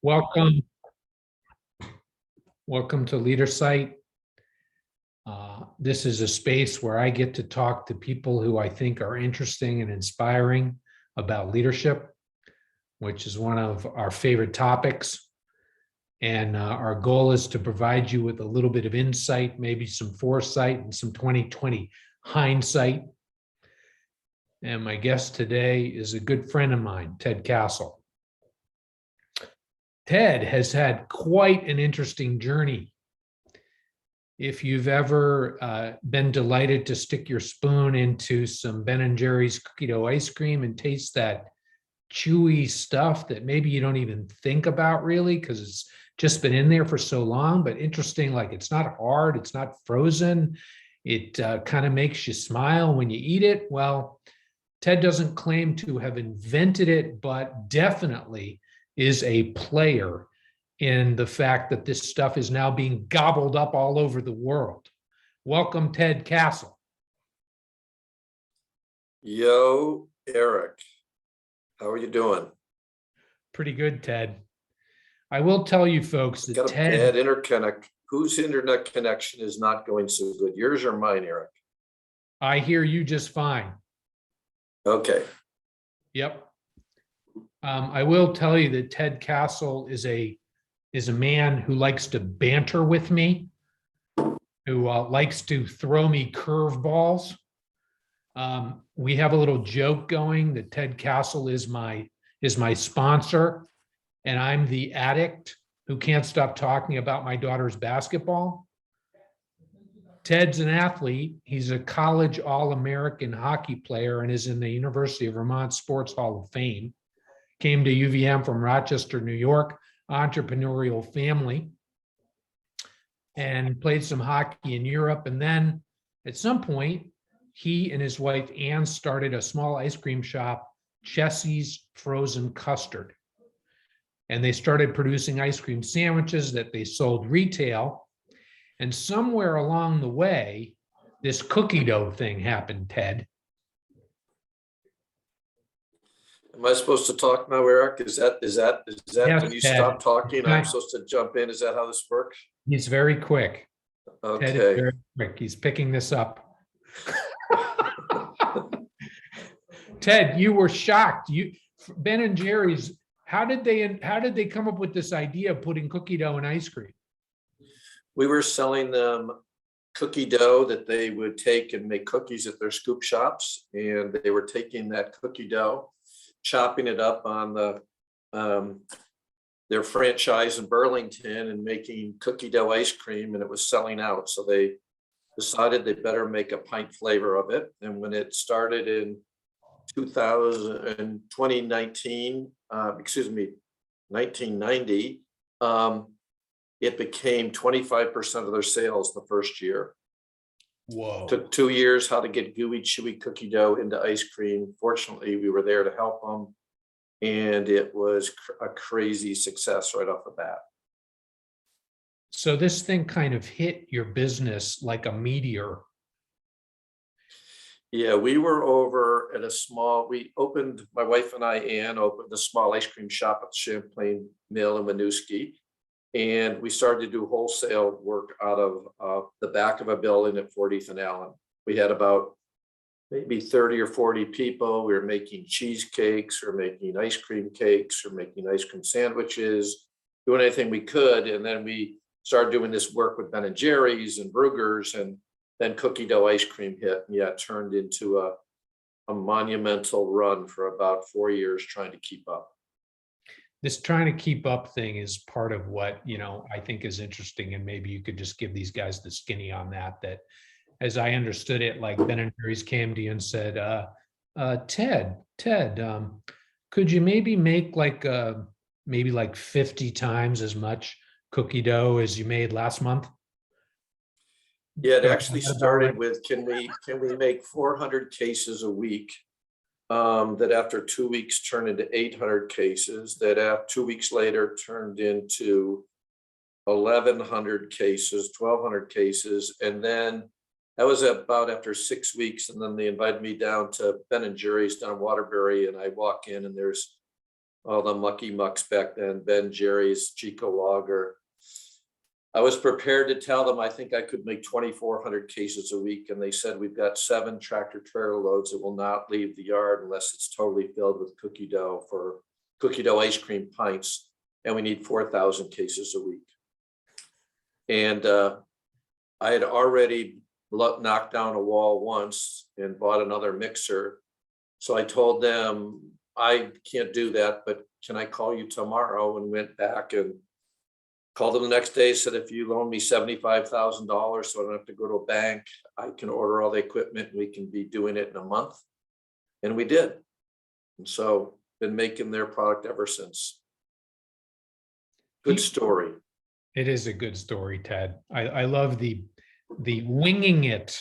Welcome, welcome to Leader Site. This is a space where I get to talk to people who I think are interesting and inspiring about leadership, which is one of our favorite topics. And our goal is to provide you with a little bit of insight, maybe some foresight and some 2020 hindsight. And my guest today is a good friend of mine, Ted Castle. Ted has had quite an interesting journey. If you've ever been delighted to stick your spoon into some Ben & Jerry's cookie dough ice cream and taste that chewy stuff that maybe you don't even think about really because it's just been in there for so long, but interesting, like it's not hard, it's not frozen. It kind of makes you smile when you eat it. Well, Ted doesn't claim to have invented it, but definitely is a player in the fact that this stuff is now being gobbled up all over the world. Welcome, Ted Castle. Yo, Eric, how are you doing? Pretty good, Ted. I will tell you folks that Got a bad interconnect. Whose internet connection is not going so good? Yours or mine, Eric? I hear you just fine. Okay. Yep. I will tell you that Ted Castle is a man who likes to banter with me, who likes to throw me curveballs. We have a little joke going that Ted Castle is my sponsor, and I'm the addict who can't stop talking about my daughter's basketball. Ted's an athlete. He's a college All-American hockey player and is in the University of Vermont Sports Hall of Fame. Came to UVM from Rochester, New York, entrepreneurial family, and played some hockey in Europe. And then at some point, he and his wife, Ann, started a small ice cream shop, Chessie's Frozen Custard. And they started producing ice cream sandwiches that they sold retail. And somewhere along the way, this cookie dough thing happened, Ted. Am I supposed to talk now, Eric? Is that Yes, when you Ted. stop talking, I'm Right. supposed to jump in? Is that how this works? He's very quick. Ted is Okay. very quick. He's picking this up. Ted, you were shocked. Ben & Jerry's, how did they come up with this idea of putting cookie dough in ice cream? We were selling them cookie dough that they would take and make cookies at their scoop shops. And they were taking that cookie dough, chopping it up on their franchise in Burlington and making cookie dough ice cream, and it was selling out. So they decided they better make a pint flavor of it. And when it started in 1990, it became 25% of their sales the first year. Whoa. Took 2 years how to get gooey, chewy cookie dough into ice cream. Fortunately, we were there to help them. And it was a crazy success right off the bat. So this thing kind of hit your business like a meteor. Yeah, we were over at my wife and I, Ann, opened a small ice cream shop at Champlain Mill in Winooski. And we started to do wholesale work out of the back of a building at 40th and Allen. We had about maybe 30 or 40 people. We were making cheesecakes, or making ice cream cakes, or making ice cream sandwiches, doing anything we could. And then we started doing this work with Ben & Jerry's and Brugger's, and then cookie dough ice cream hit. And yeah, it turned into a monumental run for about 4 years trying to keep up. This trying to keep up thing is part of what, I think is interesting. And maybe you could just give these guys the skinny on that as I understood it, like Ben & Jerry's came to you and said, Ted, could you maybe make like 50 times as much cookie dough as you made last month? Yeah, it actually started with, can we make 400 cases a week? That after 2 weeks turned into 800 cases, that 2 weeks later turned into 1,100 cases, 1,200 cases. And then that was about after 6 weeks. And then they invited me down to Ben & Jerry's down in Waterbury, and I walk in and there's all the mucky mucks back then, Ben Jerry's, Chico Lager. I was prepared to tell them I think I could make 2,400 cases a week. And they said, we've got 7 tractor trailer loads that will not leave the yard unless it's totally filled with cookie dough for cookie dough ice cream pints. And we need 4,000 cases a week. And I had already knocked down a wall once and bought another mixer. So I told them, I can't do that, but can I call you tomorrow? And went back and called them the next day, said, if you loan me $75,000 so I don't have to go to a bank, I can order all the equipment and we can be doing it in a month. And we did. And so been making their product ever since. Good story. It is a good story, Ted. I love the winging it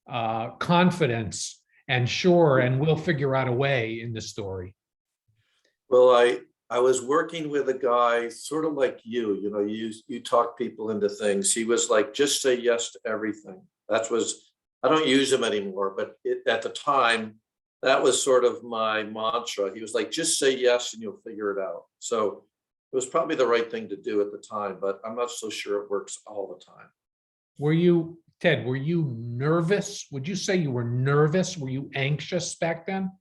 confidence and sure, and we'll figure out a way in the story. Well, I was working with a guy sort of like you know, you talk people into things. He was like, just say yes to everything. That was, I don't use him anymore, but at the time, that was sort of my mantra. He was like, just say yes and you'll figure it out. So it was probably the right thing to do at the time, but I'm not so sure it works all the time. Were you, Ted, were you nervous? Would you say you were nervous? Were you anxious back then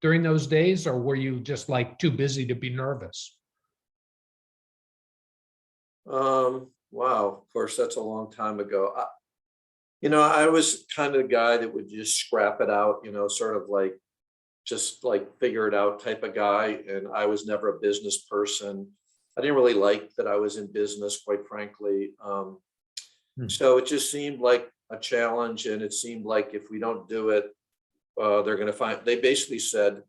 during those days, or were you just like too busy to be nervous? Wow, of course, that's a long time ago. You know, I was kind of the guy that would just scrap it out, you know, sort of like, just like figure it out type of guy. And I was never a business person. I didn't really like that I was in business, quite frankly. So it just seemed like a challenge. And it seemed like if we don't do it, they're going to find, they basically said,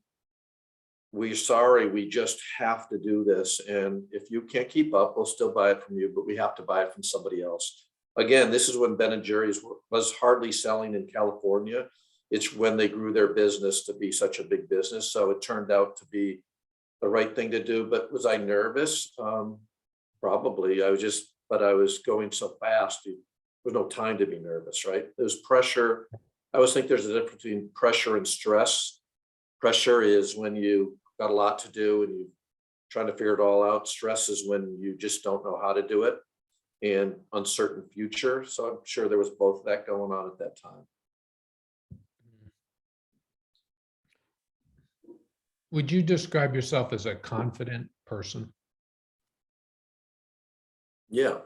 we're sorry, we just have to do this. And if you can't keep up, we'll still buy it from you, but we have to buy it from somebody else. Again, this is when Ben & Jerry's was hardly selling in California. It's when they grew their business to be such a big business. So it turned out to be the right thing to do. But was I nervous? Probably. But I was going so fast. There was no time to be nervous, right? There was pressure. I always think there's a difference between pressure and stress. Pressure is when you got a lot to do and you're trying to figure it all out. Stress is when you just don't know how to do it and uncertain future. So I'm sure there was both of that going on at that time. Would you describe yourself as a confident person? Yeah.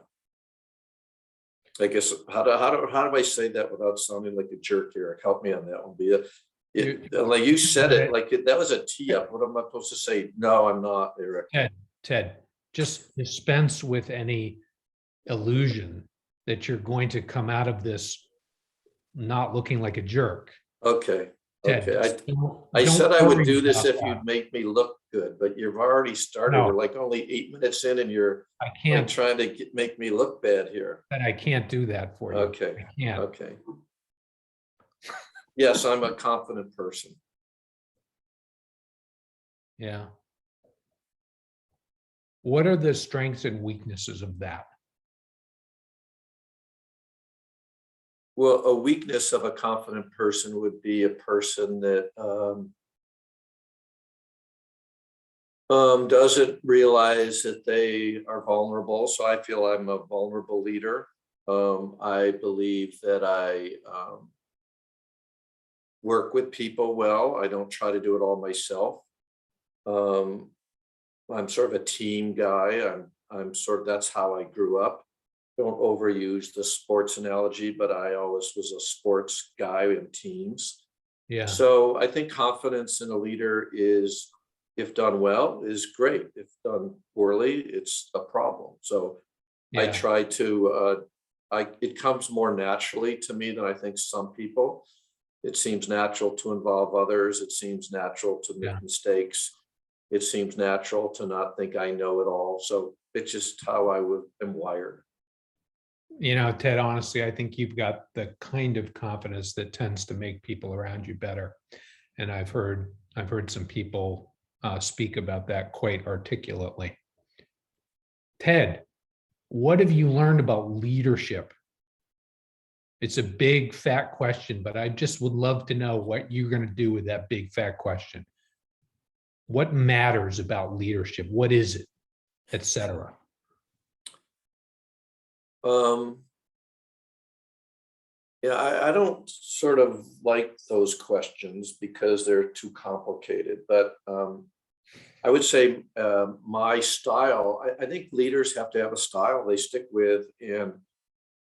I guess how do I say that without sounding like a jerk, Eric? Help me on that one. Like you said it, like that was a tee up. What am I supposed to say? No, I'm not, Eric. Ted, just dispense with any illusion that you're going to come out of this not looking like a jerk. Okay. Ted, Okay. I don't said I would worry do this about if that. you'd make me look good, but you've already started. No. We're like only 8 minutes in and you're I like can't, trying to make me look bad here. but I can't do that for you. Okay. I can't. Okay. Yes, I'm a confident person. Yeah. What are the strengths and weaknesses of that? Well, a weakness of a confident person would be a person that doesn't realize that they are vulnerable. So I feel I'm a vulnerable leader. I believe that I work with people well. I don't try to do it all myself. I'm sort of a team guy. That's how I grew up. Don't overuse the sports analogy, but I always was a sports guy in teams. Yeah. So I think confidence in a leader is, if done well, is great. If done poorly, it's a problem. So I try to, it comes more naturally to me than I think some people. It seems natural to involve others. It seems natural to make mistakes. It seems natural to not think I know it all. So it's just how I am wired. You know, Ted, honestly, I think you've got the kind of confidence that tends to make people around you better. And I've heard some people speak about that quite articulately. Ted, what have you learned about leadership? It's a big, fat question, but I just would love to know what you're going to do with that big, fat question. What matters about leadership? What is it, et cetera? Um, yeah, I don't sort of like those questions because they're too complicated, but I would say my style, I think leaders have to have a style they stick with, and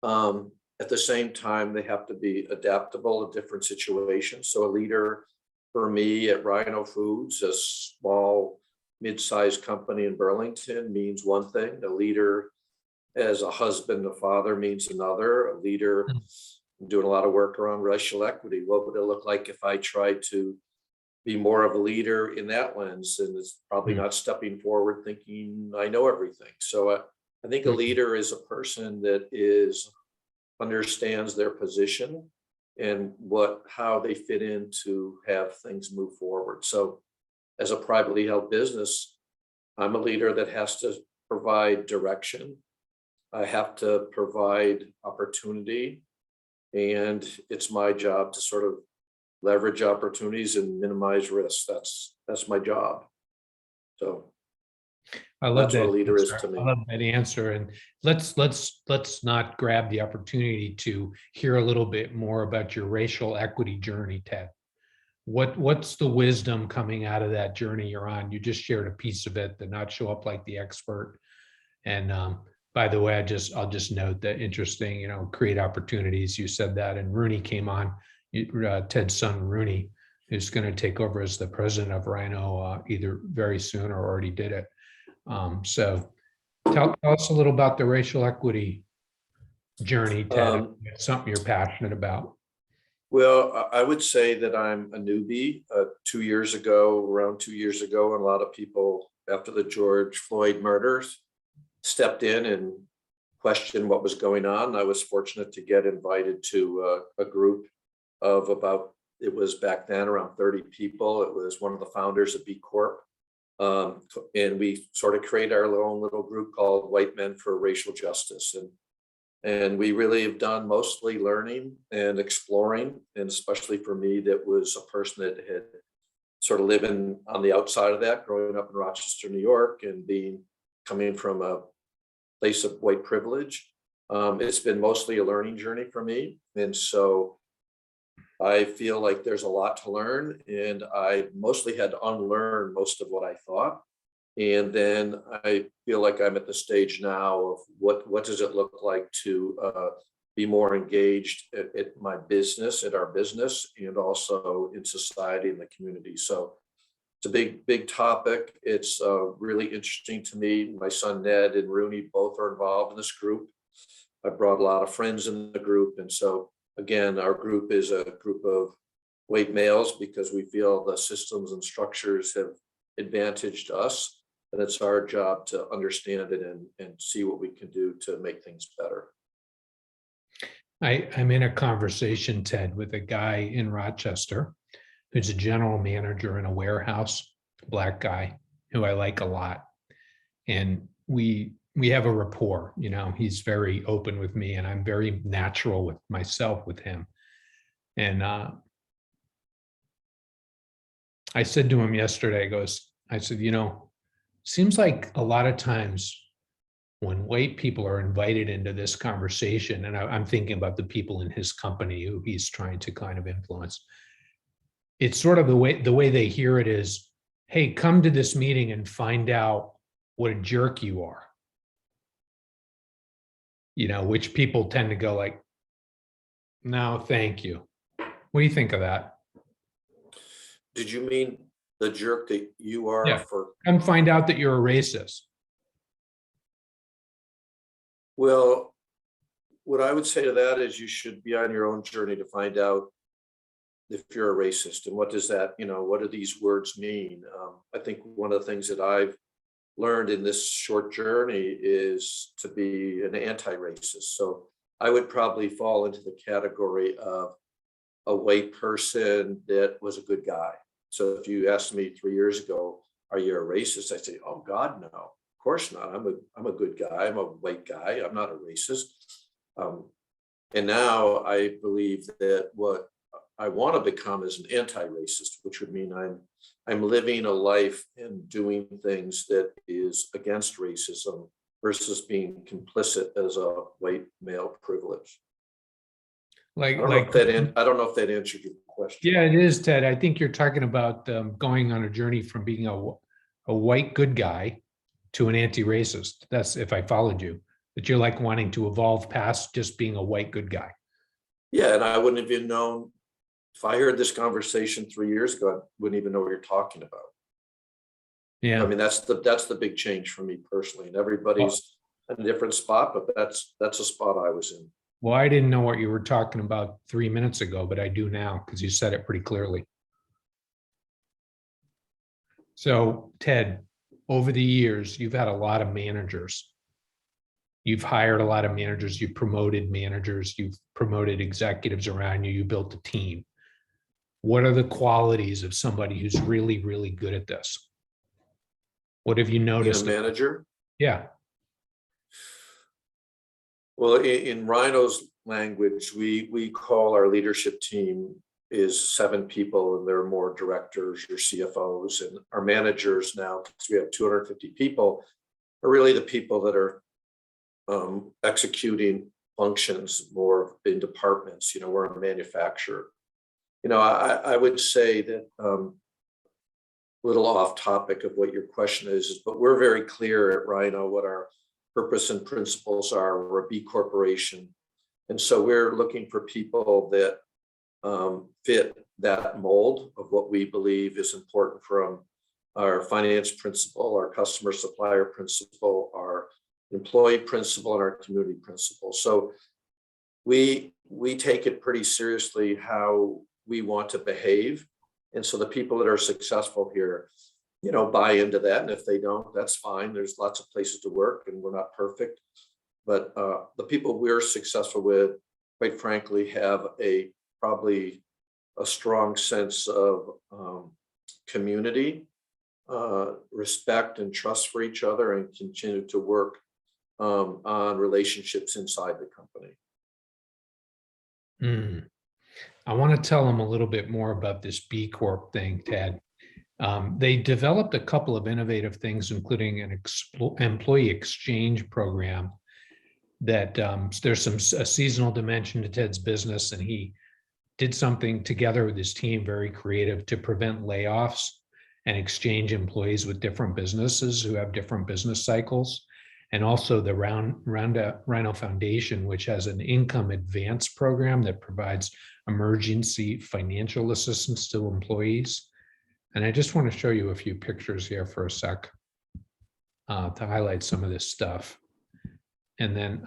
at the same time, they have to be adaptable to different situations. So a leader for me at Rhino Foods, a small, mid-sized company in Burlington, means one thing. A leader as a husband, a father means another. A leader doing a lot of work around racial equity. What would it look like if I tried to be more of a leader in that lens? And it's probably not stepping forward thinking I know everything. So I think a leader is a person that understands their position and how they fit in to have things move forward. So as a privately held business, I'm a leader that has to provide direction. I have to provide opportunity, and it's my job to sort of leverage opportunities and minimize risks. That's my job. So I love that's what that a leader is answer. to me. I love that answer. And let's not grab the opportunity to hear a little bit more about your racial equity journey, Ted. What's the wisdom coming out of that journey you're on? You just shared a piece of it, to not show up like the expert. And by the way, I'll just note that interesting, create opportunities. You said that, and Rooney came on, Ted's son Rooney, who's going to take over as the president of Rhino either very soon or already did it. So tell us a little about the racial equity journey, Ted. It's something you're passionate about. Well, I would say that I'm a newbie. Around 2 years ago, and a lot of people after the George Floyd murders stepped in and questioned what was going on. I was fortunate to get invited to a group of it was back then around 30 people. It was one of the founders of B Corp. And we sort of created our own little group called White Men for Racial Justice. And we really have done mostly learning and exploring. And especially for me, that was a person that had sort of living on the outside of that, growing up in Rochester, New York, and coming from a place of white privilege. It's been mostly a learning journey for me. And so I feel like there's a lot to learn, and I mostly had to unlearn most of what I thought. And then I feel like I'm at the stage now of what does it look like to be more engaged at my business, at our business, and also in society and the community. So it's a big topic. It's really interesting to me. My son Ned and Rooney both are involved in this group. I brought a lot of friends in the group, and so again, our group is a group of white males because we feel the systems and structures have advantaged us, and it's our job to understand it and see what we can do to make things better. I'm in a conversation, Ted, with a guy in Rochester who's a general manager in a warehouse, black guy who I like a lot. And we have a rapport, he's very open with me, and I'm very natural with myself with him. And I said to him yesterday, I said, seems like a lot of times when white people are invited into this conversation, and I'm thinking about the people in his company who he's trying to kind of influence, it's sort of the way they hear it is, hey, come to this meeting and find out what a jerk you are. Which people tend to go like, no, thank you. What do you think of that? Did you mean the jerk that you are? Yeah. Come find out that you're a racist. Well, what I would say to that is you should be on your own journey to find out if you're a racist and what does that, what do these words mean? I think one of the things that I've learned in this short journey is to be an anti-racist. So I would probably fall into the category of a white person that was a good guy. So if you asked me 3 years ago, are you a racist? I'd say, oh God, no, of course not. I'm a good guy. I'm a white guy. I'm not a racist. And now I believe that what I want to become is an anti-racist, which would mean I'm I'm living a life and doing things that is against racism versus being complicit as a white male privilege. I don't know if I don't know if that answered your question. Yeah, it is, Ted. I think you're talking about going on a journey from being a white good guy to an anti-racist. That's if I followed you, that you're like wanting to evolve past just being a white good guy. Yeah, and I wouldn't have even known if I heard this conversation 3 years ago, I wouldn't even know what you're talking about. I Yeah. mean, that's the big change for me personally. And everybody's in a different spot, but that's a spot I was in. Well, I didn't know what you were talking about 3 minutes ago, but I do now because you said it pretty clearly. So, Ted, over the years, you've had a lot of managers. You've hired a lot of managers, you've promoted managers, you've promoted executives around you, you built a team. What are the qualities of somebody who's really, really good at this? What have you Being a noticed? manager, Yeah. well, in Rhino's language, we call our leadership team is 7 people, and they're more directors or CFOs, and our managers now, because we have 250 people, are really the people that are executing functions more in departments. You know, we're a manufacturer. You know, I would say that a little off topic of what your question is, but we're very clear at Rhino what our purpose and principles are. We're a B corporation. And so we're looking for people that fit that mold of what we believe is important from our finance principle, our customer supplier principle, our employee principle, and our community principle. So we take it pretty seriously how we want to behave. And so the people that are successful here, you know, buy into that. And if they don't, that's fine. There's lots of places to work and we're not perfect. But the people we're successful with, quite frankly, have probably a strong sense of community, respect and trust for each other, and continue to work on relationships inside the company. I want to tell them a little bit more about this B Corp thing, Ted. They developed a couple of innovative things, including an employee exchange program that there's a seasonal dimension to Ted's business, and he did something together with his team, very creative, to prevent layoffs and exchange employees with different businesses who have different business cycles. And also the Rhino Foundation, which has an income advance program that provides emergency financial assistance to employees. And I just want to show you a few pictures here for a sec to highlight some of this stuff. And then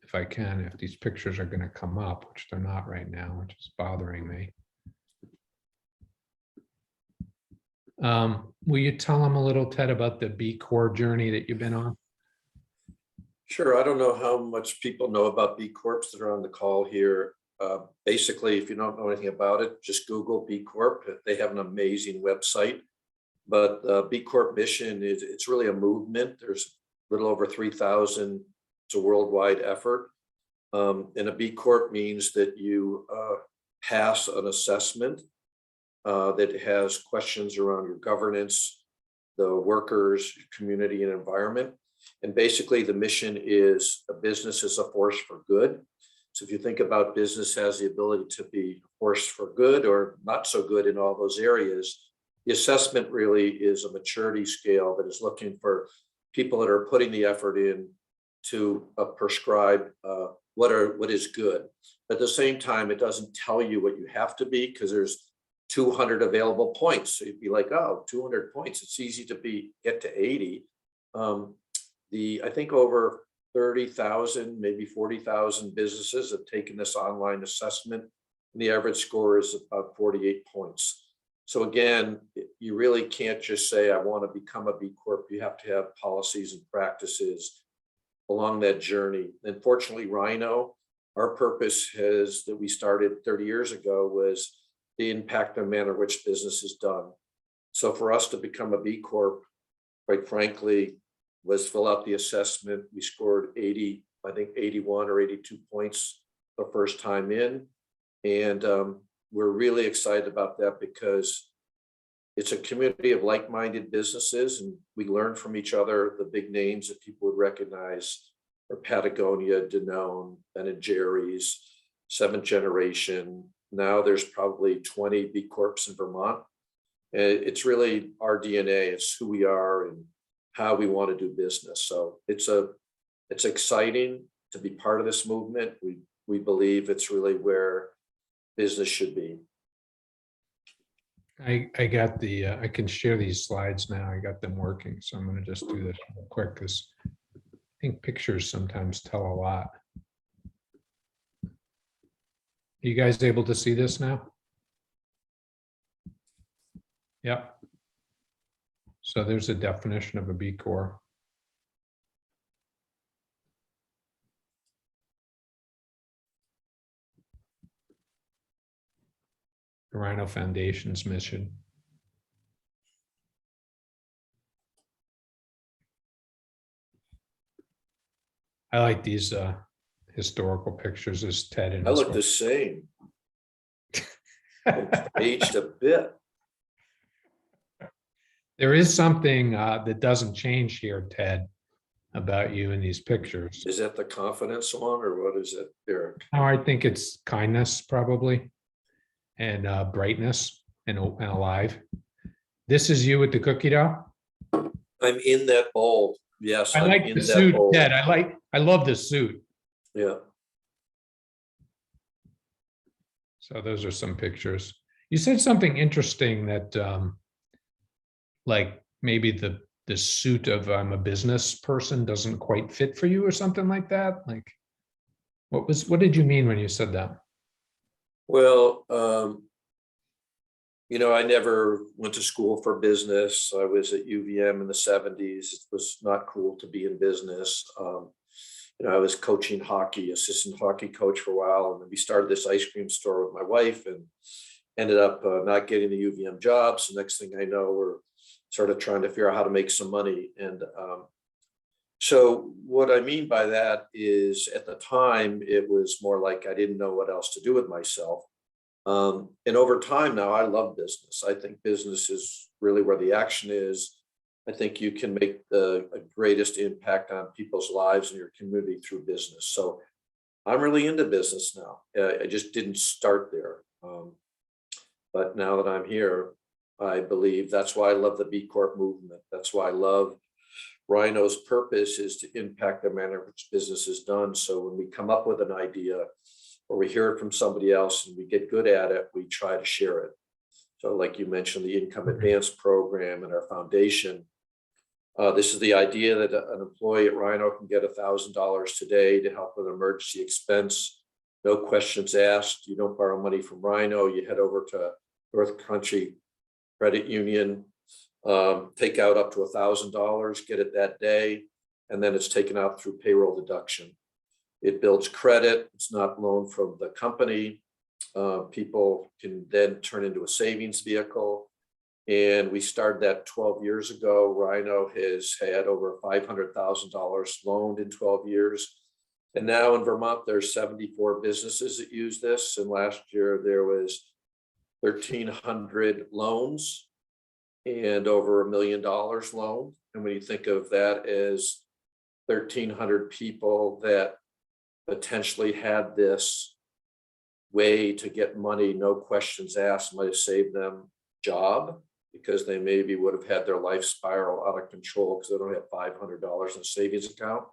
if I can, if these pictures are going to come up, which they're not right now, which is bothering me. Will you tell them a little, Ted, about the B Corp journey that you've been on? Sure. I don't know how much people know about B Corps that are on the call here. Basically, if you don't know anything about it, just Google B Corp. They have an amazing website. But B Corp mission is, it's really a movement. There's a little over 3,000. It's a worldwide effort. And a B Corp means that you pass an assessment that has questions around your governance, the workers, community, and environment. And basically the mission is a business is a force for good. So if you think about business has the ability to be a force for good or not so good in all those areas, the assessment really is a maturity scale that is looking for people that are putting the effort in to prescribe what is good. At the same time, it doesn't tell you what you have to be because there's 200 available points. So you'd be like, oh, 200 points. It's easy to get to 80. I think over 30,000, maybe 40,000 businesses have taken this online assessment, and the average score is about 48 points. So again, you really can't just say, I want to become a B Corp. You have to have policies and practices along that journey. And fortunately, Rhino, our purpose that we started 30 years ago was the impact and manner which business is done. So for us to become a B Corp, quite frankly, was fill out the assessment. We scored 80, I think 81 or 82 points the first time in. And we're really excited about that because it's a community of like-minded businesses, and we learn from each other. The big names that people would recognize are Patagonia, Danone, Ben and Jerry's, Seventh Generation. Now there's probably 20 B Corps in Vermont. And it's really our DNA. It's who we are and how we want to do business. So it's exciting to be part of this movement. We believe it's really where business should be. I got the, I can share these slides now. I got them working. So I'm going to just do this real quick because I think pictures sometimes tell a lot. Are you guys able to see this now? Yep. So there's a definition of a B Corp. The Rhino Foundation's mission. I like these historical pictures as Ted and I his look the same. Aged a bit. There is something that doesn't change here, Ted, about you in these pictures. Is that the confidence one or what is it, Eric? Oh, I think it's kindness probably, and brightness and alive. This is you with the cookie dough. I'm in that bowl. Yes, I I'm like in the that suit, bowl. Ted. I love the suit. Yeah. So those are some pictures. You said something interesting that like maybe the suit of I'm a business person doesn't quite fit for you or something like that. Like what did you mean when you said that? Well, I never went to school for business. I was at UVM in the 70s. It was not cool to be in business. I was coaching hockey, assistant hockey coach for a while. And then we started this ice cream store with my wife and ended up not getting the UVM job. So next thing I know, we're sort of trying to figure out how to make some money. And so what I mean by that is at the time, it was more like I didn't know what else to do with myself. And over time now, I love business. I think business is really where the action is. I think you can make the greatest impact on people's lives in your community through business. So I'm really into business now. I just didn't start there. But now that I'm here, I believe that's why I love the B Corp movement. That's why I love Rhino's purpose is to impact the manner in which business is done. So when we come up with an idea or we hear it from somebody else and we get good at it, we try to share it. So like you mentioned, the income advance program and our foundation. This is the idea that an employee at Rhino can get $1,000 today to help with an emergency expense. No questions asked. You don't borrow money from Rhino. You head over to North Country Credit Union, take out up to $1,000, get it that day, and then it's taken out through payroll deduction. It builds credit. It's not loaned from the company. People can then turn into a savings vehicle. And we started that 12 years ago. Rhino has had over $500,000 loaned in 12 years. And now in Vermont, there's 74 businesses that use this. And last year there was 1,300 loans and over $1 million loaned. And when you think of that as 1,300 people that potentially had this way to get money, no questions asked, might have saved them job because they maybe would have had their life spiral out of control because they don't have $500 in a savings account.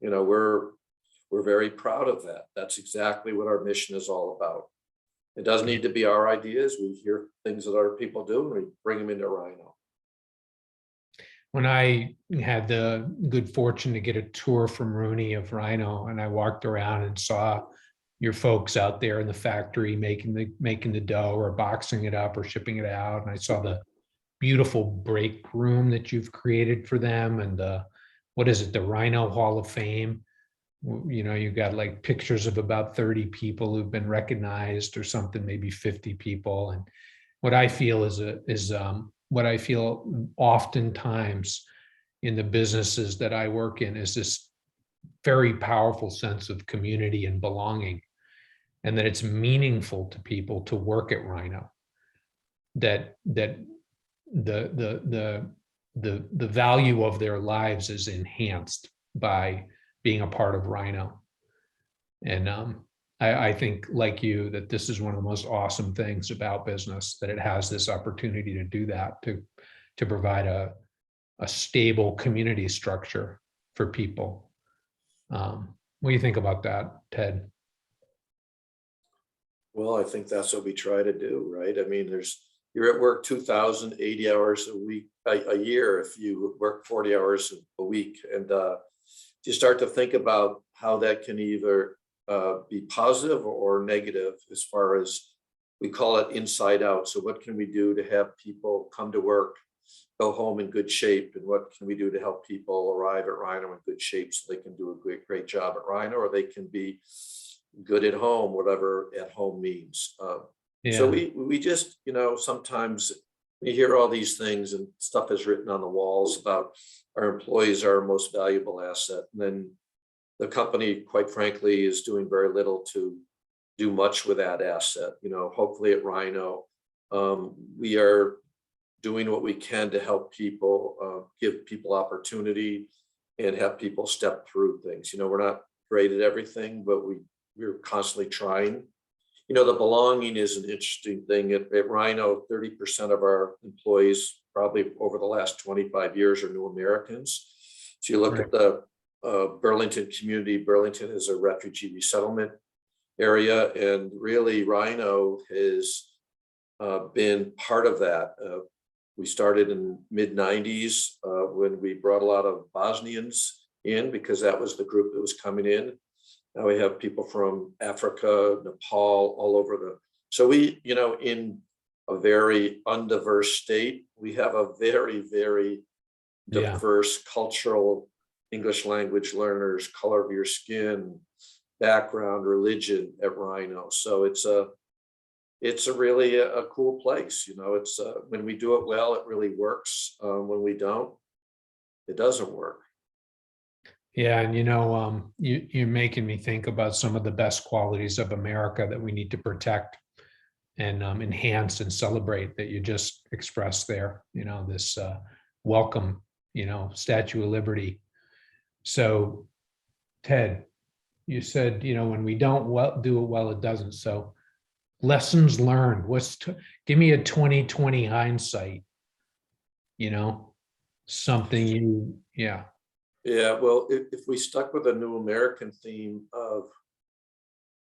We're very proud of that. That's exactly what our mission is all about. It doesn't need to be our ideas. We hear things that other people do and we bring them into Rhino. When I had the good fortune to get a tour from Rooney of Rhino, and I walked around and saw your folks out there in the factory making the dough or boxing it up or shipping it out, and I saw the beautiful break room that you've created for them, and what is it, the Rhino Hall of Fame? You've got like pictures of about 30 people who've been recognized or something, maybe 50 people. And what I feel is what I feel oftentimes in the businesses that I work in is this very powerful sense of community and belonging, and that it's meaningful to people to work at Rhino. that the value of their lives is enhanced by being a part of Rhino. And I think, like you, that this is one of the most awesome things about business, that it has this opportunity to do that, to provide a stable community structure for people. What do you think about that, Ted? Well, I think that's what we try to do, right? I mean, you're at work 2,080 hours a week, a year, if you work 40 hours a week. And you start to think about how that can either be positive or negative, as far as, we call it inside out. So what can we do to have people come to work, go home in good shape? And what can we do to help people arrive at Rhino in good shape so they can do a great job at Rhino, or they can be good at home, whatever at home means. So we just, sometimes we hear all these things and stuff is written on the walls about our employees are our most valuable asset. And then the company, quite frankly, is doing very little to do much with that asset. Hopefully at Rhino, we are doing what we can to help people, give people opportunity and have people step through things. We're not great at everything, but we're constantly trying. The belonging is an interesting thing. At Rhino, 30% of our employees, probably over the last 25 years, are new Americans. So you look at the Burlington community. Burlington is a refugee resettlement area, and really Rhino has been part of that. We started in mid-90s when we brought a lot of Bosnians in, because that was the group that was coming in. Now we have people from Africa, Nepal, all over so we, in a very undiverse state, we have a very, very diverse cultural, English language learners, color of your skin, background, religion at Rhino. So it's a really a cool place. It's when we do it well, it really works. When we don't, it doesn't work. Yeah, and you're making me think about some of the best qualities of America that we need to protect and enhance and celebrate, that you just expressed there. This welcome, Statue of Liberty. So, Ted, you said, when we don't do it well, it doesn't. So, lessons learned. Give me a 2020 hindsight. Something yeah. Yeah, well, if we stuck with a new American theme of,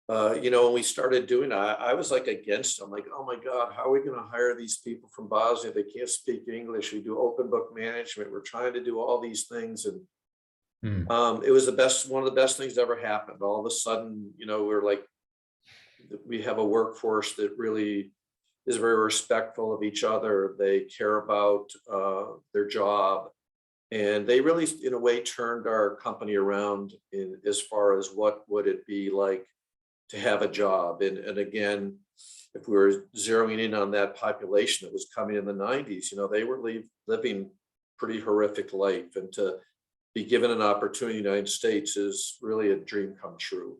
when we started doing it, I was like against them, like, oh my God, how are we going to hire these people from Bosnia? They can't speak English. We do open book management. We're trying to do all these things. And it was one of the best things that ever happened. All of a sudden, we're like, we have a workforce that really is very respectful of each other. They care about their job. And they really, in a way, turned our company around as far as what would it be like to have a job. And again, if we were zeroing in on that population that was coming in the 90s, they were living pretty horrific life. And to be given an opportunity in the United States is really a dream come true.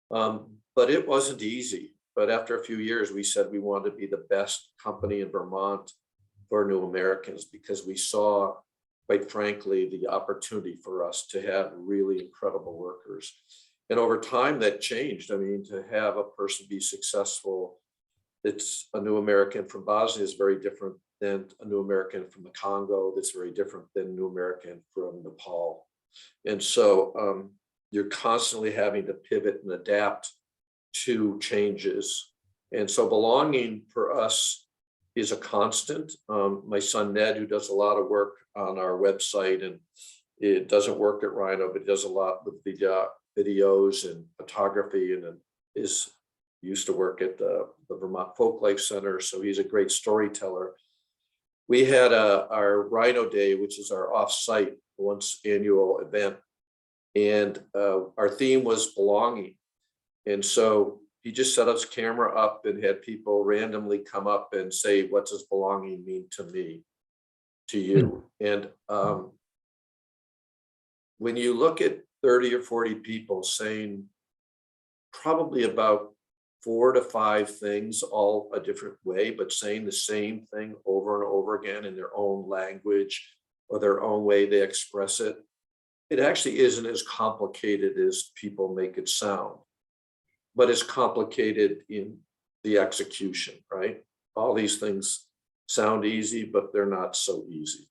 But it wasn't easy. But after a few years, we said we wanted to be the best company in Vermont for new Americans, because we saw, quite frankly, the opportunity for us to have really incredible workers. And over time that changed. I mean, to have a person be successful, it's a new American from Bosnia is very different than a new American from the Congo. That's very different than a new American from Nepal. And so you're constantly having to pivot and adapt to changes. And so belonging for us is a constant. My son, Ned, who does a lot of work on our website, and it doesn't work at Rhino, but he does a lot with the videos and photography, and used to work at the Vermont Folk Life Center. So he's a great storyteller. We had our Rhino Day, which is our off-site once annual event. And our theme was belonging. And so he just set his camera up and had people randomly come up and say, what does belonging mean to me, to you? And when you look at 30 or 40 people saying probably about 4 to 5 things, all a different way, but saying the same thing over and over again in their own language or their own way they express it. It actually isn't as complicated as people make it sound, but it's complicated in the execution, right? All these things sound easy, but they're not so easy.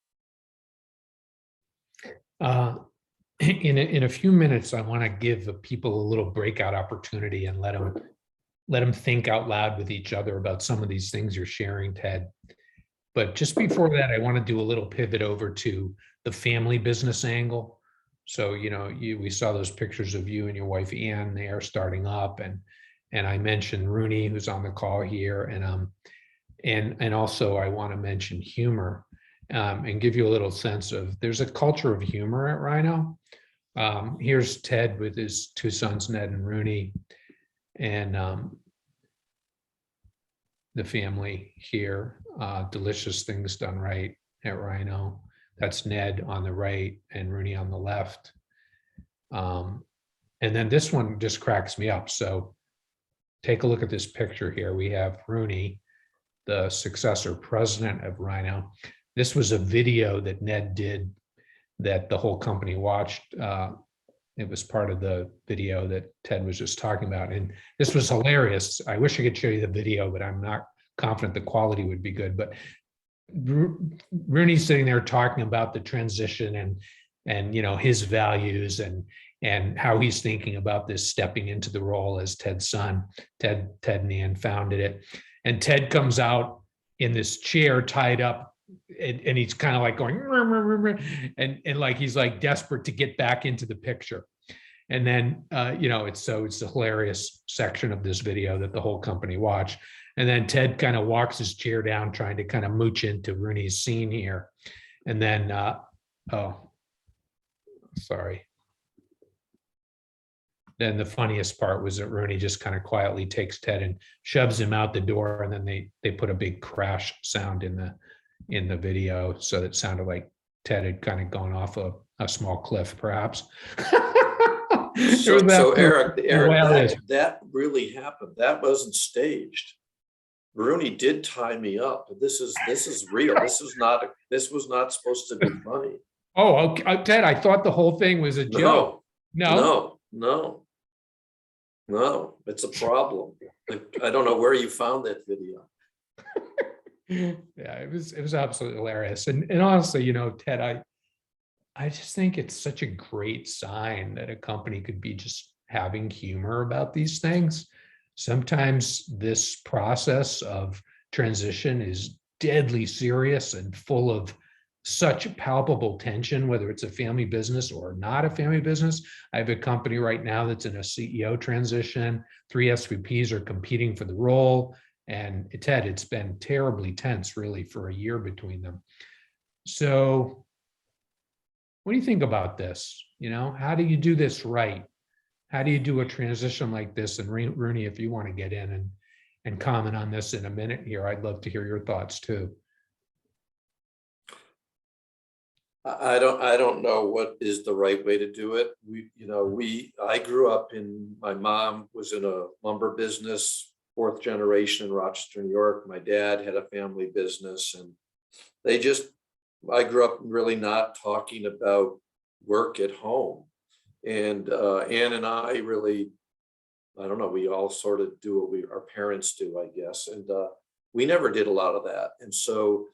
In a few minutes, I want to give people a little breakout opportunity and let them think out loud with each other about some of these things you're sharing, Ted. But just before that, I want to do a little pivot over to the family business angle. So, we saw those pictures of you and your wife, Ann, they are starting up. And I mentioned Rooney, who's on the call here. And also I want to mention humor, and give you a little sense of, there's a culture of humor at Rhino. Here's Ted with his 2 sons, Ned and Rooney, and the family here. Delicious things done right at Rhino. That's Ned on the right and Rooney on the left. And then this one just cracks me up. So take a look at this picture here. We have Rooney, the successor president of Rhino. This was a video that Ned did that the whole company watched. It was part of the video that Ted was just talking about. And this was hilarious. I wish I could show you the video, but I'm not confident the quality would be good. But Rooney's sitting there talking about the transition and his values and how he's thinking about this stepping into the role as Ted's son. Ted and Ann founded it. And Ted comes out in this chair tied up, and he's kind of like going, and like he's like desperate to get back into the picture. And then it's a hilarious section of this video that the whole company watched. And then Ted kind of walks his chair down, trying to kind of mooch into Rooney's scene here. And then sorry. Then the funniest part was that Rooney just kind of quietly takes Ted and shoves him out the door, and then they put a big crash sound in the video, so that it sounded like Ted had kind of gone off a small cliff, perhaps. So Eric, that really happened. That wasn't staged. Rooney did tie me up. This is real. This was not supposed to be funny. Oh, okay. Ted, I thought the whole thing was a joke. No, it's a problem. I don't know where you found that video. Yeah, it was absolutely hilarious. And honestly, Ted, I just think it's such a great sign that a company could be just having humor about these things. Sometimes this process of transition is deadly serious and full of such palpable tension, whether it's a family business or not a family business. I have a company right now that's in a CEO transition. 3 SVPs are competing for the role. And Ted, it's been terribly tense really for a year between them. So what do you think about this? How do you do this right? How do you do a transition like this? And Rooney, if you want to get in and comment on this in a minute here, I'd love to hear your thoughts too. I don't know what is the right way to do it. I grew up my mom was in a lumber business, 4th generation in Rochester, New York. My dad had a family business, and I grew up really not talking about work at home. And Ann and I really, I don't know, we all sort of do what our parents do, I guess. And we never did a lot of that. And so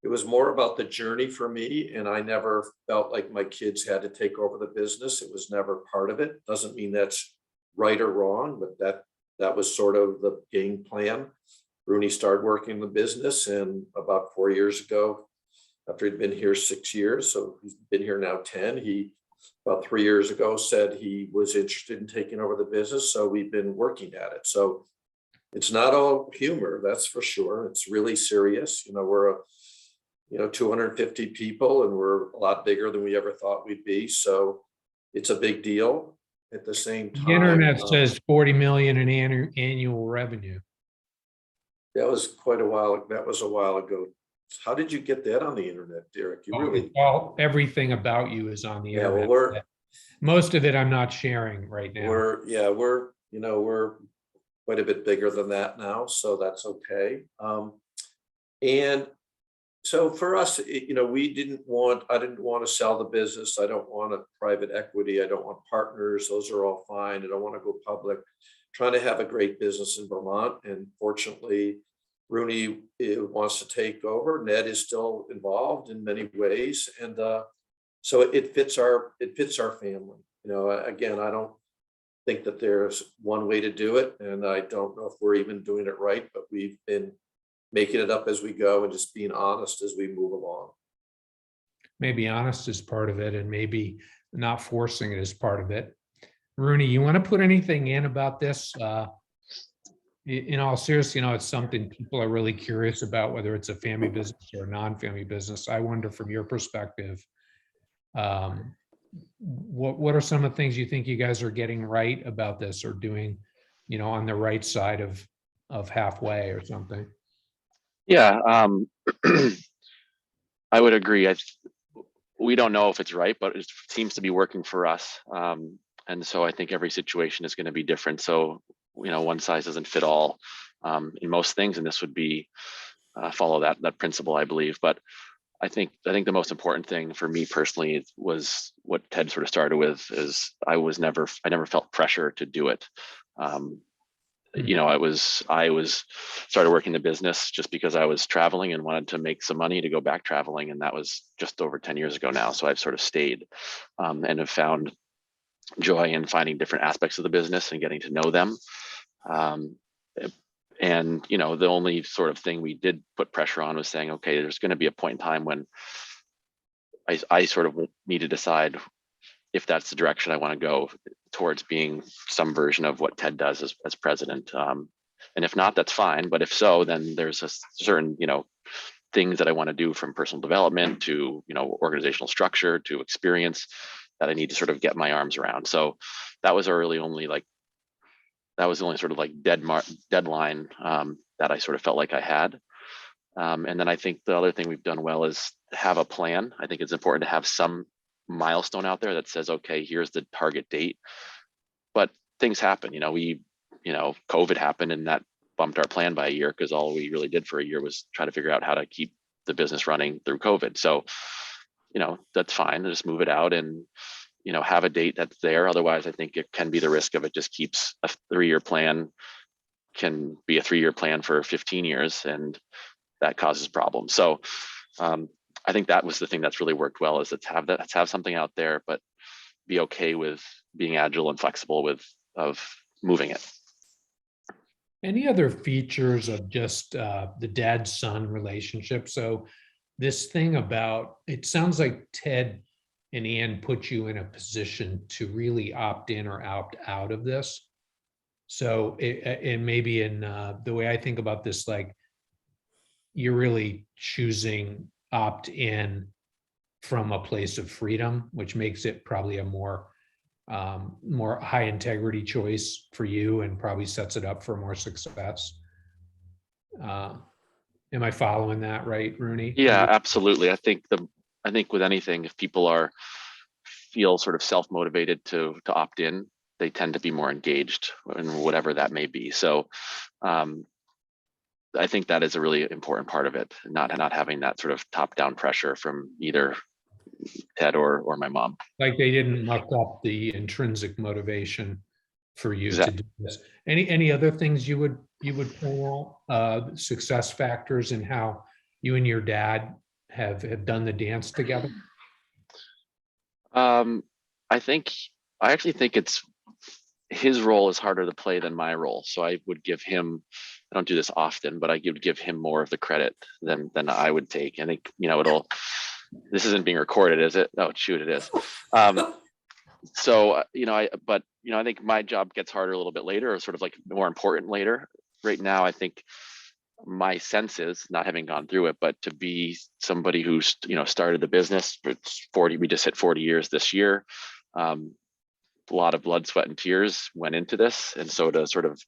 it was more about the journey for me. And I never felt like my kids had to take over the business. It was never part of it. Doesn't mean that's right or wrong, but that was sort of the game plan. Rooney started working in the business, and about 4 years ago, after he'd been here 6 years, so he's been here now 10, he about 3 years ago said he was interested in taking over the business. So we've been working at it. So it's not all humor, that's for sure. It's really serious. We're 250 people, and we're a lot bigger than we ever thought we'd be. So it's a big deal. At the same time, the internet says 40 million in annual revenue. That was quite a while. That was a while ago. How did you get that on the internet, Derek? Everything about you is on the internet. Well, most of it I'm not sharing right now. We're quite a bit bigger than that now, so that's okay. And so for us, I didn't want to sell the business. I don't want a private equity. I don't want partners. Those are all fine. I don't want to go public. Trying to have a great business in Vermont. And fortunately, Rooney wants to take over. Ned is still involved in many ways. And so it fits our family. Again, I don't think that there's one way to do it. And I don't know if we're even doing it right, but we've been making it up as we go and just being honest as we move along. Maybe honest is part of it, and maybe not forcing it is part of it. Rooney, you want to put anything in about this? In all seriousness, it's something people are really curious about, whether it's a family business or a non-family business. I wonder, from your perspective, what are some of the things you think you guys are getting right about this, or doing, on the right side of halfway or something? Yeah, I would agree. We don't know if it's right, but it seems to be working for us. And so I think every situation is going to be different. So, one size doesn't fit all in most things, and this would be follow that principle, I believe. But I think the most important thing for me personally was what Ted sort of started with, is I never felt pressure to do it. I was started working the business just because I was traveling and wanted to make some money to go back traveling. And that was just over 10 years ago now. So I've sort of stayed and have found joy in finding different aspects of the business and getting to know them. And, the only sort of thing we did put pressure on was saying, okay, there's going to be a point in time when I sort of need to decide if that's the direction I want to go towards, being some version of what Ted does as president. And if not, that's fine. But if so, then there's a certain, things that I want to do, from personal development to, organizational structure to experience, that I need to sort of get my arms around. So that was really only that was the only sort of deadline that I sort of felt like I had. And then I think the other thing we've done well is have a plan. I think it's important to have some milestone out there that says, okay, here's the target date. But things happen. COVID happened, and that bumped our plan by a year, because all we really did for a year was try to figure out how to keep the business running through COVID. So, that's fine. Just move it out and, have a date that's there. Otherwise, I think it can be the risk of it just keeps a 3-year plan can be a 3-year plan for 15 years, and that causes problems. So I think that was the thing that's really worked well, is let's have something out there, but be okay with being agile and flexible of moving it. Any other features of just the dad-son relationship? So this thing about, it sounds like Ted and Ann put you in a position to really opt in or opt out of this. So it maybe in the way I think about this, like, you're really choosing opt in from a place of freedom, which makes it probably a more high integrity choice for you, and probably sets it up for more success. Am I following that right, Rooney? Yeah, absolutely. I think with anything, if people feel sort of self-motivated to opt in, they tend to be more engaged in whatever that may be. So I think that is a really important part of it, not having that sort of top-down pressure from either Ted or my mom. Like, they didn't muck up the intrinsic motivation for you to do this. Any other things you would point out, success factors in how you and your dad have done the dance together? I actually think it's his role is harder to play than my role. So I would give him, I don't do this often, but I would give him more of the credit than I would take. I think, this isn't being recorded, is it? Oh, shoot, it is. So, I think my job gets harder a little bit later, or sort of like more important later. Right now, I think my sense is, not having gone through it, but to be somebody who's, started the business, it's 40, we just hit 40 years this year. A lot of blood, sweat, and tears went into this. And so to sort of,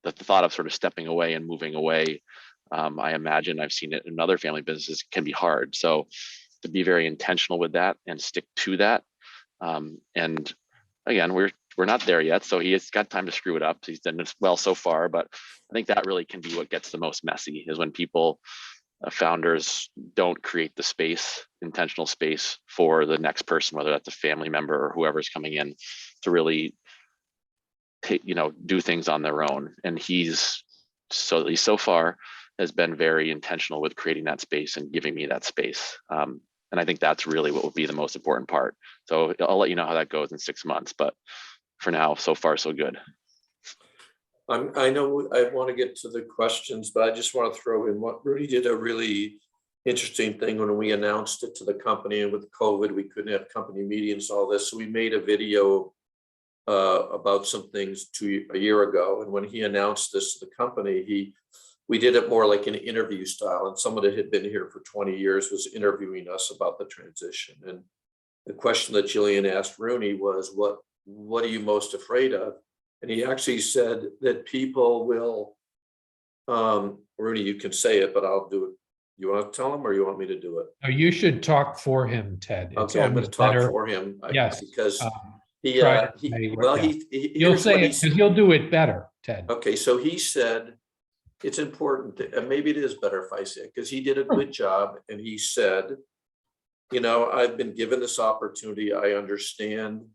the thought of sort of stepping away and moving away, I imagine, I've seen it in other family businesses, can be hard. So to be very intentional with that and stick to that. And again, we're we're not there yet. So he has got time to screw it up. He's done this well so far, but I think that really can be what gets the most messy, is when people, founders, don't create the space, intentional space for the next person, whether that's a family member or whoever's coming in, to really take, do things on their own. And he's, so at least so far, has been very intentional with creating that space and giving me that space. And I think that's really what will be the most important part. So I'll let you know how that goes in 6 months, but for now, so far, so good. I know I want to get to the questions, but I just want to throw in what Rudy did a really interesting thing when we announced it to the company, and with COVID, we couldn't have company meetings, all this. So we made a video about some things a year ago. And when he announced this to the company, we did it more like an interview style. And someone that had been here for 20 years was interviewing us about the transition. And the question that Jillian asked Rooney was, what are you most afraid of? And he actually said that people will, Rooney, you can say it, but I'll do it. You want to tell him, or you want me to do it? No, you should talk for him, Ted. It's Okay, I'm going to almost talk better. for him. Yes. Because Try to say what- yeah. You'll here's what say he it said. because you'll do it better, Ted. Okay, so he said, it's important, and maybe it is better if I say it, because he did a good job. And he said, I've been given this opportunity. I understand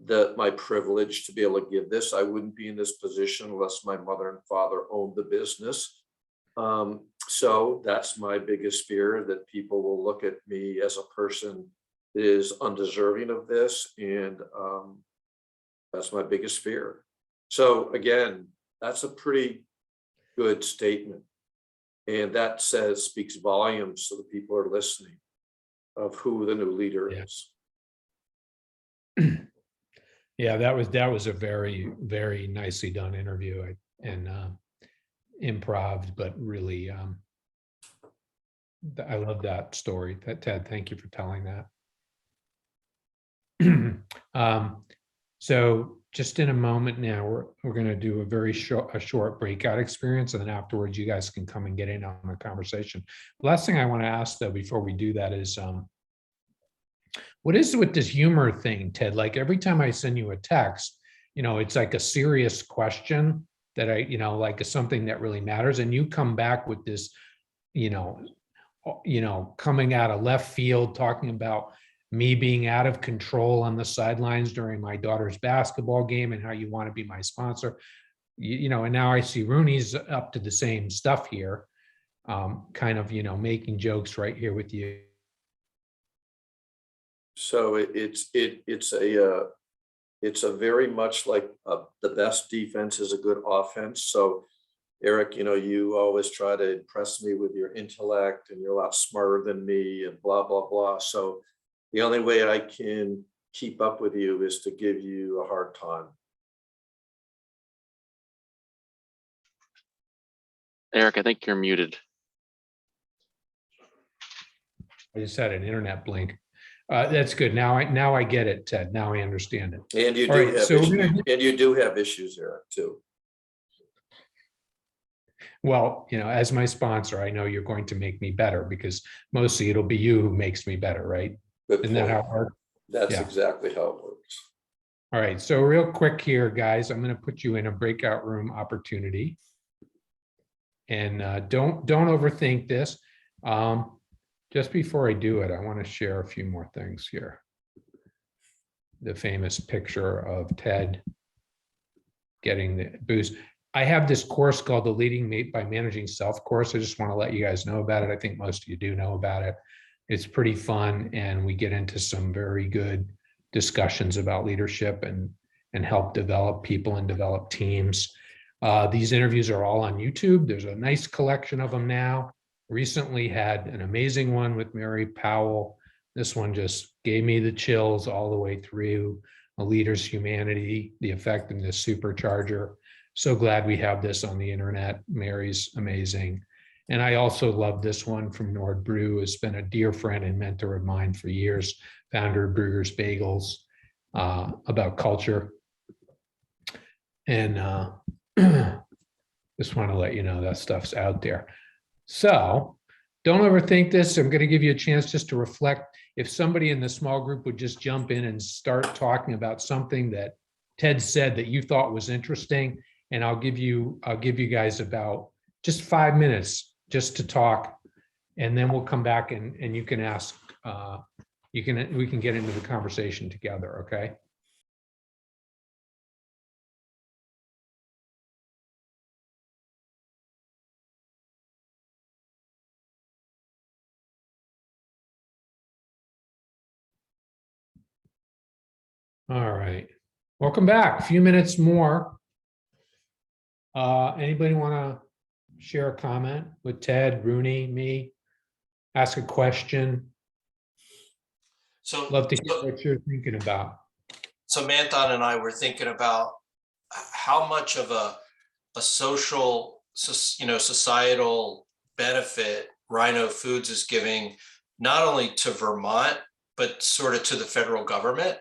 that my privilege to be able to give this. I wouldn't be in this position unless my mother and father owned the business. So that's my biggest fear, that people will look at me as a person that is undeserving of this. And that's my biggest fear. So again, that's a pretty good statement. And that speaks volumes so that people are listening of who the new leader is. Yeah, that was a very, very nicely done interview, and improv, but really, I love that story. Ted, thank you for telling that. So just in a moment now, we're going to do a short breakout experience, and then afterwards you guys can come and get in on the conversation. The last thing I want to ask, though, before we do that is, what is it with this humor thing, Ted? Like every time I send you a text, it's like a serious question that like something that really matters, and you come back with this, coming out of left field, talking about me being out of control on the sidelines during my daughter's basketball game and how you want to be my sponsor. And now I see Rooney's up to the same stuff here, kind of, making jokes right here with you. So it's a very much like the best defense is a good offense. So Eric, you always try to impress me with your intellect, and you're a lot smarter than me, and blah, blah, blah. So the only way I can keep up with you is to give you a hard time. Eric, I think you're muted. I just had an internet blink. That's good. Now I get it, Ted. Now I understand it. And you do have issues, Eric, too. Well, as my sponsor, I know you're going to make me better, because mostly it'll be you who makes me better, right? Isn't that how it works? That's exactly how it works. All right. So real quick here, guys, I'm going to put you in a breakout room opportunity. And don't overthink this. Just before I do it, I want to share a few more things here. The famous picture of Ted getting the boost. I have this course called the Leading by Managing Self course. I just want to let you guys know about it. I think most of you do know about it. It's pretty fun, and we get into some very good discussions about leadership and help develop people and develop teams. These interviews are all on YouTube. There's a nice collection of them now. Recently had an amazing one with Mary Powell. This one just gave me the chills all the way through. A Leader's Humanity, the Effectiveness Supercharger. So glad we have this on the internet. Mary's amazing. And I also love this one from Nord Brew, who has been a dear friend and mentor of mine for years, founder of Brugger's Bagels, about culture. And just want to let you know that stuff's out there. So don't overthink this. I'm going to give you a chance just to reflect. If somebody in the small group would just jump in and start talking about something that Ted said that you thought was interesting, and I'll give you guys about just 5 minutes just to talk, and then we'll come back and you can ask, we can get into the conversation together, okay? All right, welcome back. A few minutes more. Anybody want to share a comment with Ted, Rooney, me? Ask a question? So, Love to hear what you're thinking about. so Manthon and I were thinking about how much of a social, societal benefit Rhino Foods is giving, not only to Vermont, but sort of to the federal government.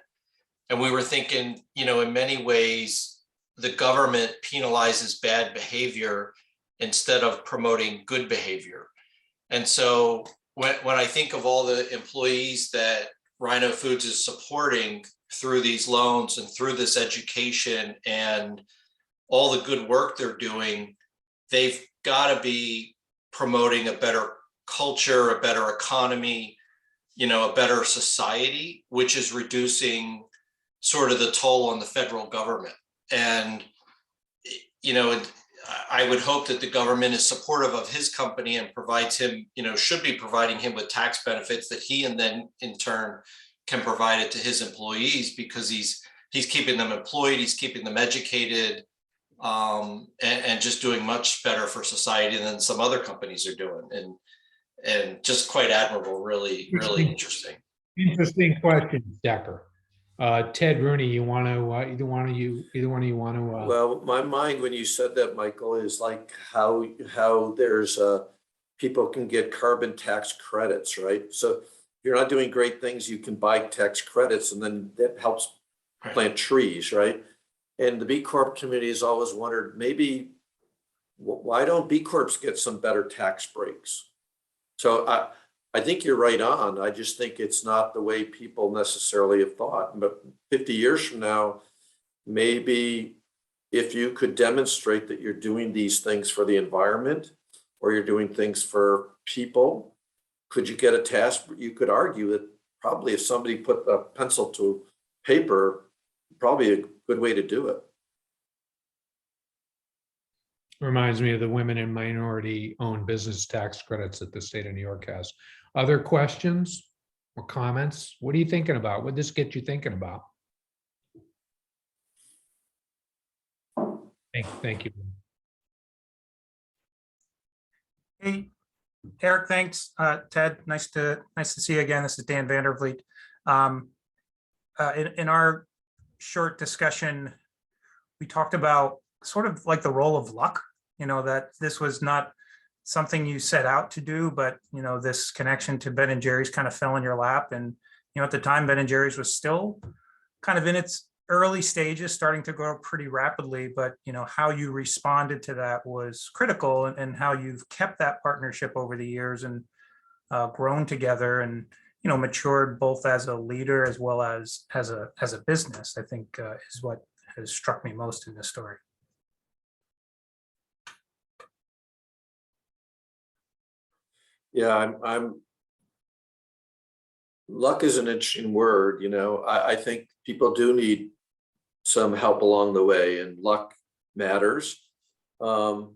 And we were thinking, in many ways, the government penalizes bad behavior instead of promoting good behavior. And so when I think of all the employees that Rhino Foods is supporting through these loans and through this education and all the good work they're doing, they've got to be promoting a better culture, a better economy, a better society, which is reducing sort of the toll on the federal government. And, I would hope that the government is supportive of his company and provides him, should be providing him with tax benefits that he and then in turn can provide it to his employees, because he's keeping them employed, he's keeping them educated, and just doing much better for society than some other companies are doing. And just quite admirable, really, really interesting. Interesting question, Decker. Ted, Rooney, you want to, either one of you want to? Well, my mind when you said that, Michael, is like how there's people can get carbon tax credits, right? So if you're not doing great things, you can buy tax credits, and then that helps plant trees, right? And the B Corp community has always wondered, maybe why don't B Corps get some better tax breaks? So I think you're right on. I just think it's not the way people necessarily have thought. But 50 years from now, maybe if you could demonstrate that you're doing these things for the environment, or you're doing things for people, could you get a task? You could argue that probably if somebody put a pencil to paper, probably a good way to do it. Reminds me of the women and minority owned business tax credits that the state of New York has. Other questions or comments? What are you thinking about? What did this get you thinking about? Thank you. Hey, Eric, thanks. Ted, nice to see you again. This is Dan Vandervliet. In our short discussion, we talked about sort of like the role of luck, that this was not something you set out to do, but, this connection to Ben and Jerry's kind of fell in your lap. And, at the time, Ben and Jerry's was still kind of in its early stages, starting to grow pretty rapidly, but, how you responded to that was critical, and how you've kept that partnership over the years and grown together and, matured both as a leader as well as a business, I think is what has struck me most in this story. Yeah, I'm luck is an interesting word, I think people do need some help along the way, and luck matters. But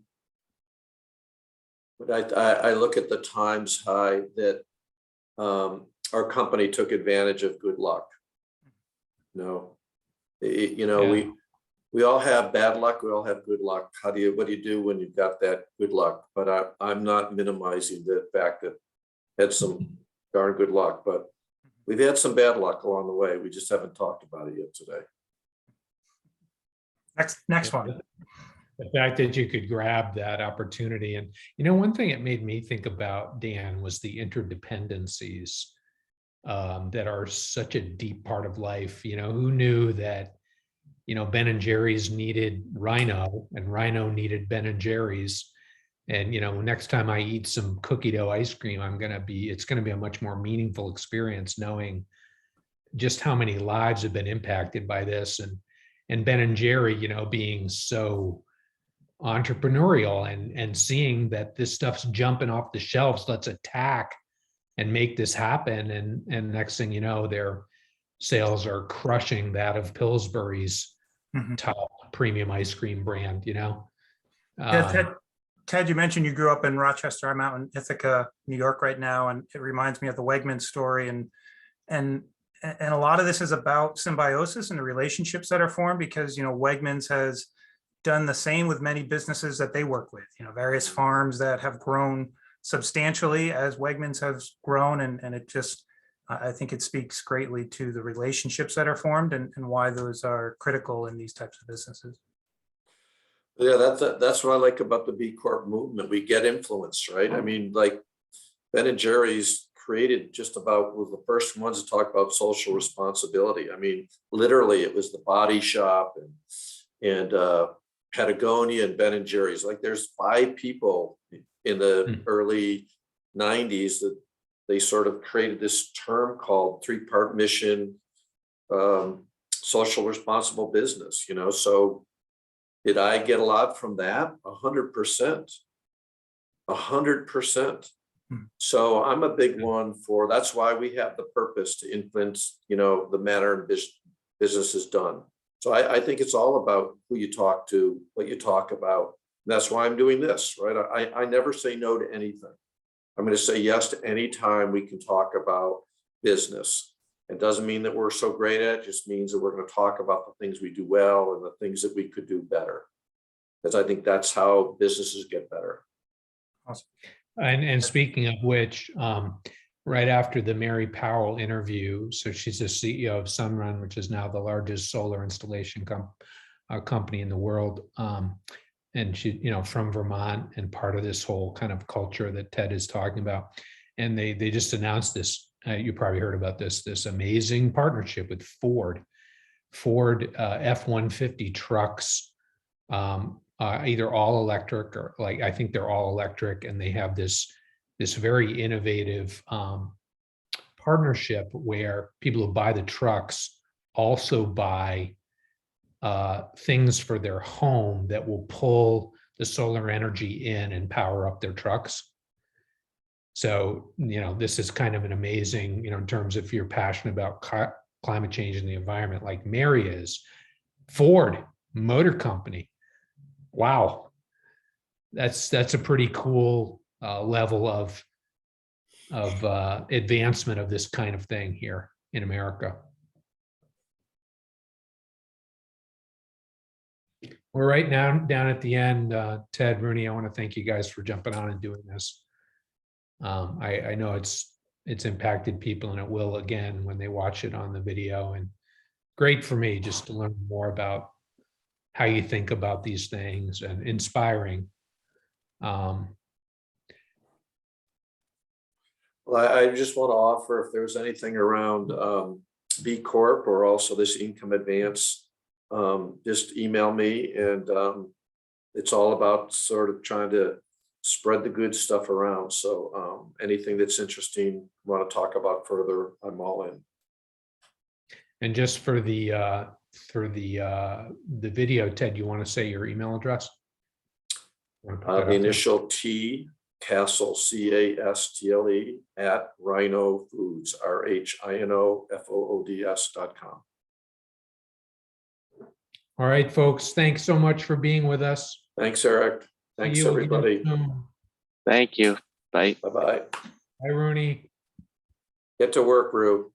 I look at the times high that our company took advantage of good luck. We all have bad luck, we all have good luck. What do you do when you've got that good luck? But I'm not minimizing the fact that had some darn good luck, but we've had some bad luck along the way. We just haven't talked about it yet today. Next one. The fact that you could grab that opportunity. And, one thing it made me think about, Dan, was the interdependencies that are such a deep part of life. Who knew that, Ben and Jerry's needed Rhino, and Rhino needed Ben and Jerry's. And, next time I eat some cookie dough ice cream, it's going to be a much more meaningful experience knowing just how many lives have been impacted by this. and Ben and Jerry, being so entrepreneurial and seeing that this stuff's jumping off the shelves, let's attack and make this happen. And next thing you know, their sales are crushing that of Pillsbury's Mhm. top premium ice cream brand, Yeah, Um, Ted, you mentioned you grew up in Rochester. I'm out in Ithaca, New York right now, and it reminds me of the Wegmans story. And a lot of this is about symbiosis and the relationships that are formed because, Wegmans has done the same with many businesses that they work with, various farms that have grown substantially as Wegmans has grown. And it just, I think it speaks greatly to the relationships that are formed and why those are critical in these types of businesses. Yeah, that's what I like about the B Corp movement. We get influence, right? I mean, like Ben and Jerry's created just about was the first ones to talk about social responsibility. I mean, literally, it was the Body Shop and Patagonia and Ben and Jerry's. Like, there's 5 people in the early '90s that they sort of created this term called 3-part mission, social responsible business. So. Did I get a lot from that? 100%. 100%. So I'm a big one for, that's why we have the purpose to influence, the manner in business is done. So I think it's all about who you talk to, what you talk about. And that's why I'm doing this, right? I never say no to anything. I'm going to say yes to any time we can talk about business. It doesn't mean that we're so great at it, it just means that we're going to talk about the things we do well and the things that we could do better. Because I think that's how businesses get better. Awesome. and speaking of which, right after the Mary Powell interview, so she's the CEO of Sunrun, which is now the largest solar installation company in the world. And she, from Vermont and part of this whole kind of culture that Ted is talking about. And they just announced this. You probably heard about this amazing partnership with Ford F-150 trucks, either all electric or I think they're all electric, and they have this very innovative partnership where people who buy the trucks also buy things for their home that will pull the solar energy in and power up their trucks. So, this is kind of an amazing, in terms of if you're passionate about climate change and the environment, like Mary is. Ford Motor Company. Wow. That's a pretty cool level of advancement of this kind of thing here in America. We're right now down at the end. Ted, Rooney, I want to thank you guys for jumping on and doing this. I know it's impacted people, and it will again when they watch it on the video, and great for me just to learn more about how you think about these things, and inspiring. Well, I just want to offer, if there's anything around B Corp or also this income advance, just email me, and it's all about sort of trying to spread the good stuff around. So anything that's interesting, want to talk about further, I'm all in. And just for the video, Ted, you want to say your email address? The initial T, Castle, CASTLE, at Rhino Foods, RHINOFOODS.com. All right, folks, thanks so much for being with us. Thanks, Eric. Thanks, everybody. Thank you. Bye. Bye-bye. Bye, Rooney. Get to work, Rue.